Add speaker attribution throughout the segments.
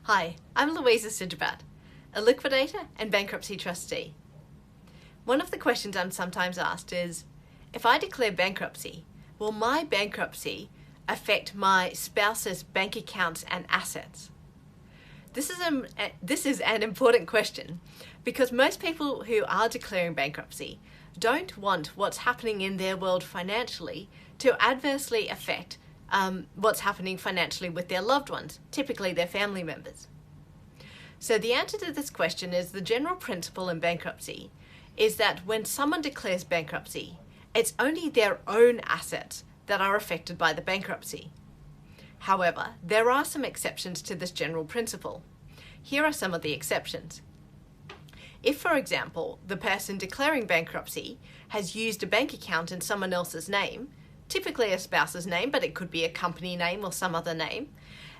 Speaker 1: Hi, I'm Louisa Sijabat, a liquidator and bankruptcy trustee. One of the questions I'm sometimes asked is, if I declare bankruptcy, will my bankruptcy affect my spouse's bank accounts and assets? This is an important question because most people who are declaring bankruptcy don't want what's happening in their world financially to adversely affect what's happening financially with their loved ones, typically their family members. So the answer to this question is the general principle in bankruptcy is that when someone declares bankruptcy, it's only their own assets that are affected by the bankruptcy. However, there are some exceptions to this general principle. Here are some of the exceptions. If, for example, the person declaring bankruptcy has used a bank account in someone else's name, typically a spouse's name, but it could be a company name or some other name,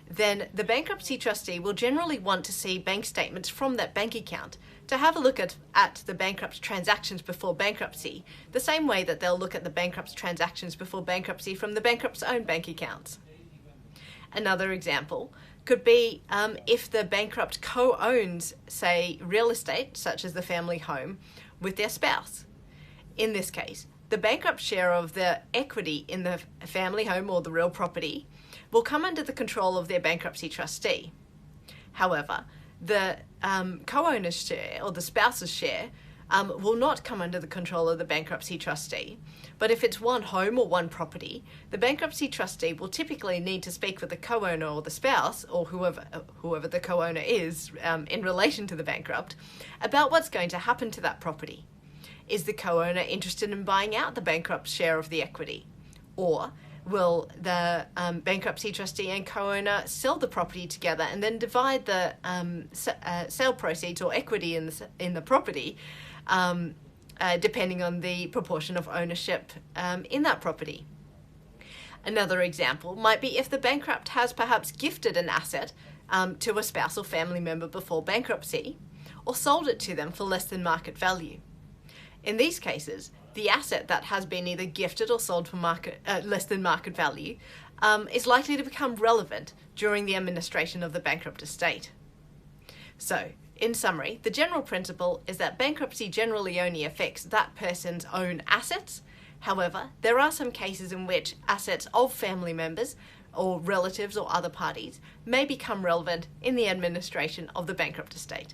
Speaker 1: then the bankruptcy trustee will generally want to see bank statements from that bank account to have a look at the bankrupt transactions before bankruptcy, the same way that they'll look at the bankrupt transactions before bankruptcy from the bankrupt's own bank accounts. Another example could be if the bankrupt co-owns, say, real estate, such as the family home, with their spouse. In this case, the bankrupt share of the equity in the family home or the real property will come under the control of their bankruptcy trustee. However, the co-owner's share or the spouse's share will not come under the control of the bankruptcy trustee. But if it's one home or one property, the bankruptcy trustee will typically need to speak with the co-owner or the spouse or whoever the co-owner is in relation to the bankrupt about what's going to happen to that property. Is the co-owner interested in buying out the bankrupt share of the equity? Or will the bankruptcy trustee and co-owner sell the property together and then divide the sale proceeds or equity in the property depending on the proportion of ownership in that property? Another example might be if the bankrupt has perhaps gifted an asset to a spouse or family member before bankruptcy or sold it to them for less than market value. In these cases, the asset that has been either gifted or sold for less than market value is likely to become relevant during the administration of the bankrupt estate. So, in summary, the general principle is that bankruptcy generally only affects that person's own assets. However, there are some cases in which assets of family members or relatives or other parties may become relevant in the administration of the bankrupt estate.